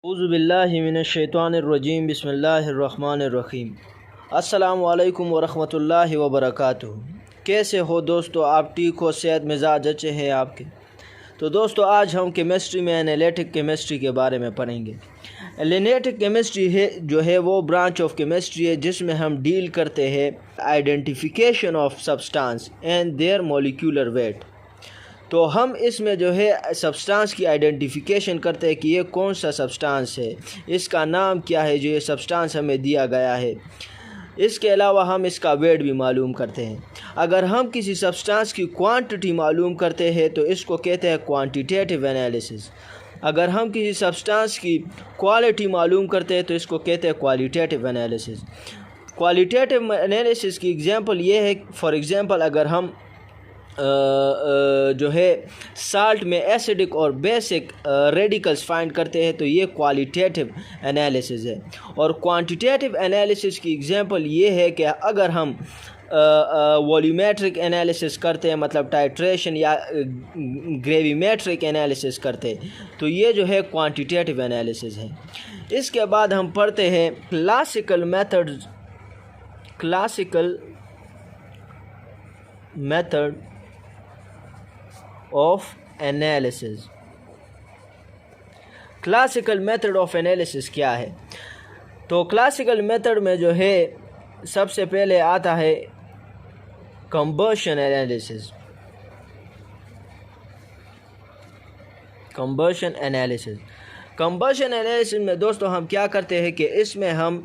औज़ुबिल्लाहिमिनश्शैतानिर्रजीम बिस्मिल्लाहिर्रहमानिर्रहीम। अस्सलामु अलैकुम वरहमतुल्लाहि वबरकातुहू। कैसे हो दोस्तों, आप ठीक हो, सेहत मिजाज अच्छे हैं आपके? तो दोस्तों, आज हम केमिस्ट्री में एनालिटिक केमिस्ट्री के बारे में पढ़ेंगे। एनालिटिक केमिस्ट्री जो है वो ब्रांच ऑफ केमिस्ट्री है जिसमें हम डील करते हैं identification of substance and their molecular weight. तो हम इसमें जो है सब्सटेंस की आइडेंटिफिकेशन करते हैं कि ये कौन सा सब्सटेंस है, इसका नाम क्या है जो ये सब्सटेंस हमें दिया गया है। इसके अलावा हम इसका वेट भी मालूम करते हैं। अगर हम किसी सब्सटेंस की क्वांटिटी मालूम करते हैं तो इसको कहते हैं क्वांटिटेटिव एनालिसिस। अगर हम किसी सब्सटेंस की क्वालिटी मालूम करते हैं तो इसको कहते हैं क्वालिटेटिव एनालिसिस। क्वालिटेटिव एनालिसिस की एग्जांपल ये है, फॉर एग्जांपल अगर हम जो है साल्ट में एसिडिक और बेसिक रेडिकल्स फाइंड करते हैं तो ये क्वालिटेटिव एनालिसिस है। और क्वांटिटेटिव एनालिसिस की एग्जांपल ये है कि अगर हम वॉल्यूमेट्रिक एनालिसिस करते हैं, मतलब टाइट्रेशन या ग्रेविमेट्रिक एनालिसिस करते हैं, तो ये जो है क्वांटिटेटिव एनालिसिस है। इसके बाद हम पढ़ते हैं classical method of analysis. Classical method of analysis क्या है? तो क्लासिकल मेथड में जो है सबसे पहले आता है कंबशन एनालिसिस। कंबशन एनालिसिस में दोस्तों हम क्या करते हैं कि इसमें हम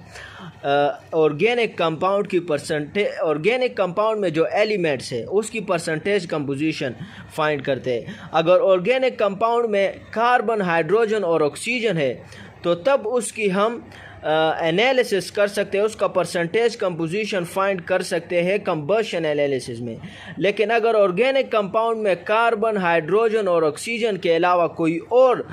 ऑर्गेनिक कंपाउंड की परसेंटेज, ऑर्गेनिक कंपाउंड में जो एलिमेंट्स है उसकी परसेंटेज कंपोजिशन फाइंड करते हैं। अगर ऑर्गेनिक कंपाउंड में कार्बन, हाइड्रोजन और ऑक्सीजन है तो तब उसकी हम एनालिसिस कर सकते हैं, उसका परसेंटेज कंपोजिशन फाइंड कर सकते हैं कंबशन एनालिसिस में। लेकिन अगर ऑर्गेनिक कंपाउंड में कार्बन, हाइड्रोजन और ऑक्सीजन के अलावा कोई और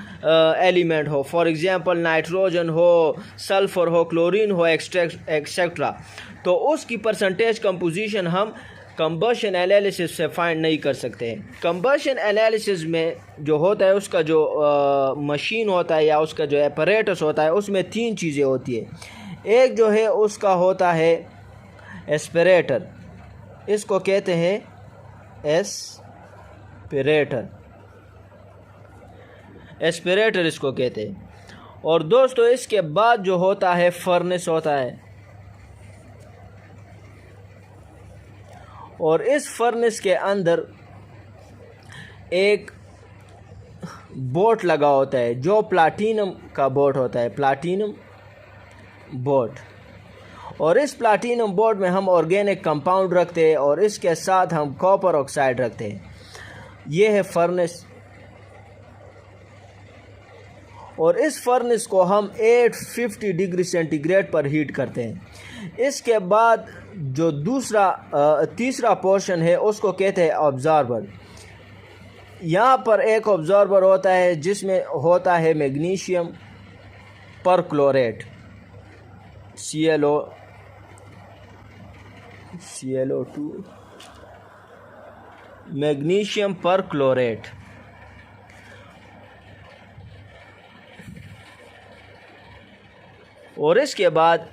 एलिमेंट हो, फॉर एग्जांपल नाइट्रोजन हो, सल्फर हो, क्लोरीन हो, एक्सेट्रा, तो उसकी परसेंटेज कंपोजिशन हम कंबशन एनालिसिस से फाइंड नहीं कर सकते हैं। कंबशन एनालिसिस में जो होता है उसका जो मशीन होता है या उसका जो एपरेटस होता है उसमें तीन चीज़ें होती है। एक जो है उसका होता है एस्पिरेटर, इसको कहते हैं एस्पिरेटर इसको कहते हैं। और दोस्तों इसके बाद जो होता है फर्नेस होता है, और इस फर्नेस के अंदर एक बोट लगा होता है जो प्लाटिनम का बोट होता है, प्लाटिनम बोट। और इस प्लाटिनम बोट में हम ऑर्गेनिक कंपाउंड रखते हैं और इसके साथ हम कॉपर ऑक्साइड रखते हैं। ये है फर्नेस। और इस फर्नेस को हम 850 डिग्री सेंटीग्रेड पर हीट करते हैं। इसके बाद जो तीसरा पोर्शन है उसको कहते हैं ऑब्जर्वर। यहाँ पर एक ऑब्जर्वर होता है जिसमें होता है magnesium perchlorate, ClO2, magnesium perchlorate. और इसके बाद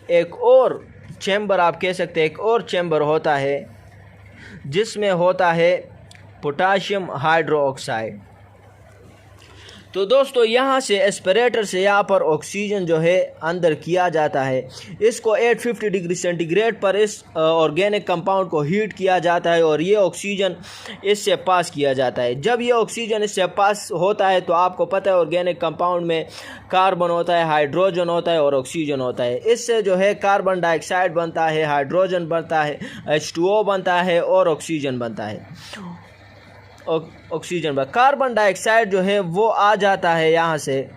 एक और चैम्बर, आप कह सकते हैं एक और चैम्बर होता है जिसमें होता है पोटाशियम हाइड्रोक्साइड। तो दोस्तों यहाँ से एस्पिरेटर से यहाँ पर ऑक्सीजन जो है अंदर किया जाता है। इसको 850 डिग्री सेंटीग्रेड पर इस ऑर्गेनिक कंपाउंड को हीट किया जाता है और ये ऑक्सीजन इससे पास किया जाता है। जब ये ऑक्सीजन इससे पास होता है तो आपको पता है ऑर्गेनिक कंपाउंड में कार्बन होता है, हाइड्रोजन होता है और ऑक्सीजन होता है। इससे जो है कार्बन डाइऑक्साइड बनता है, हाइड्रोजन बनता है, H2O बनता है और ऑक्सीजन बनता है। ऑक्सीजन पर कार्बन डाइऑक्साइड जो है वो आ जाता है, यहाँ से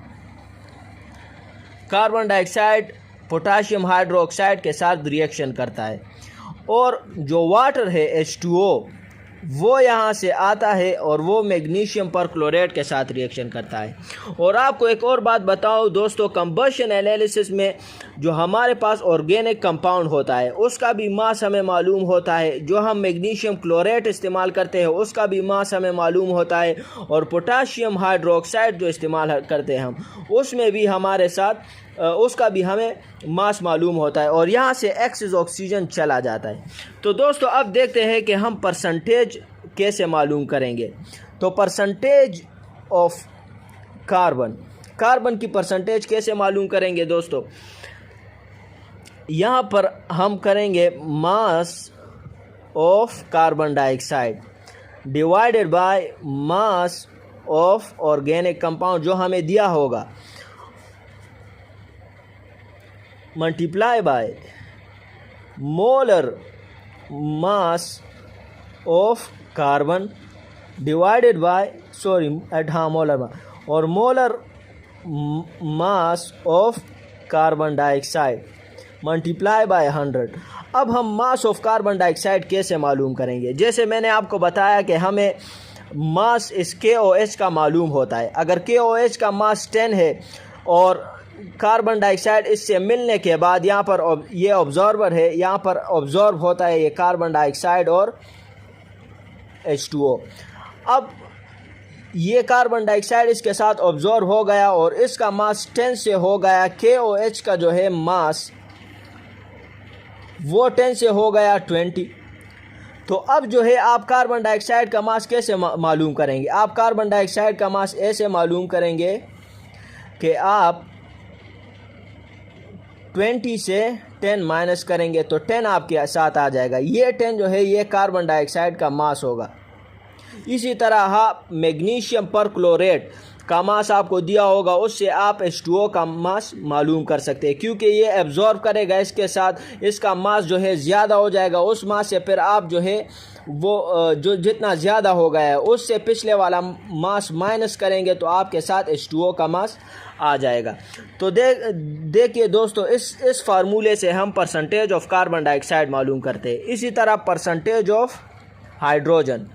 कार्बन डाइऑक्साइड पोटाशियम हाइड्रोक्साइड के साथ रिएक्शन करता है और जो वाटर है H2O वो यहाँ से आता है और वो मैग्नीशियम परक्लोरेट के साथ रिएक्शन करता है। और आपको एक और बात बताऊँ दोस्तों, कंबशन एनालिसिस में जो हमारे पास ऑर्गेनिक कंपाउंड होता है उसका भी मास हमें मालूम होता है, जो हम मैग्नीशियम क्लोरेट इस्तेमाल करते हैं उसका भी मास हमें मालूम होता है, और पोटाशियम हाइड्रोक्साइड जो इस्तेमाल करते हैं हम उसमें भी हमारे साथ उसका भी हमें मास मालूम होता है, और यहाँ से एक्सेस ऑक्सीजन चला जाता है। तो दोस्तों अब देखते हैं कि हम परसेंटेज कैसे मालूम करेंगे। तो परसेंटेज ऑफ कार्बन की परसेंटेज कैसे मालूम करेंगे दोस्तों, यहाँ पर हम करेंगे mass of carbon dioxide divided by mass of organic compound जो हमें दिया होगा, multiply by molar mass of carbon divided by molar और molar mass of carbon dioxide multiply by 100। अब हम मास ऑफ कार्बन डाइऑक्साइड कैसे मालूम करेंगे। जैसे मैंने आपको बताया कि हमें मास इस KOH का मालूम होता है। अगर KOH का मास 10 है और कार्बन डाइऑक्साइड इससे मिलने के बाद यहाँ पर ये ऑब्जॉर्बर है, यहाँ पर ऑब्जॉर्ब होता है ये कार्बन डाइऑक्साइड और H2O। अब ये कार्बन डाइऑक्साइड इसके साथ ऑब्जॉर्ब हो गया और इसका मास 10 से हो गया, KOH का जो है मास वो 10 से हो गया 20। तो अब जो है आप कार्बन डाइऑक्साइड का मास कैसे मालूम करेंगे। आप कार्बन डाइऑक्साइड का मास ऐसे मालूम करेंगे कि आप 20 से 10 माइनस करेंगे तो 10 आपके साथ आ जाएगा। ये 10 जो है ये कार्बन डाइऑक्साइड का मास होगा। इसी तरह मैग्नीशियम परक्लोरेट का मास आपको दिया होगा, उससे आप H2O का मास मालूम कर सकते हैं, क्योंकि ये एब्जॉर्ब करेगा इसके साथ, इसका मास जो है ज़्यादा हो जाएगा। उस मास से फिर आप जो है वो जो जितना ज़्यादा हो गया है उससे पिछले वाला मास माइनस करेंगे तो आपके साथ H2O का मास आ जाएगा। तो देखिए दोस्तों, इस फार्मूले से हम परसेंटेज ऑफ कार्बन डाइऑक्साइड मालूम करते हैं। इसी तरह percentage of hydrogen,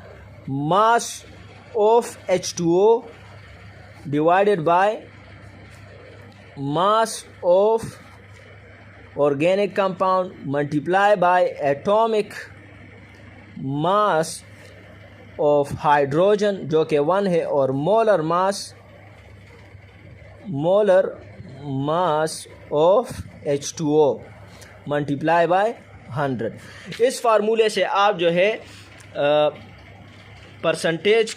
mass of H2O divided by mass of organic compound multiply by atomic mass of hydrogen जो कि 1 है, और molar mass of H2O multiply by 100। इस फार्मूले से आप जो है percentage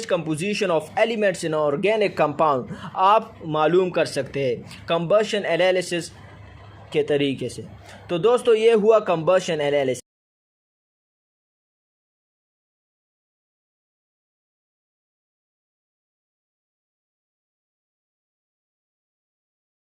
composition of elements in organic compound आप मालूम कर सकते हैं कंबशन एनालिसिस के तरीके से। तो दोस्तों ये हुआ कंबशन एनालिसिस।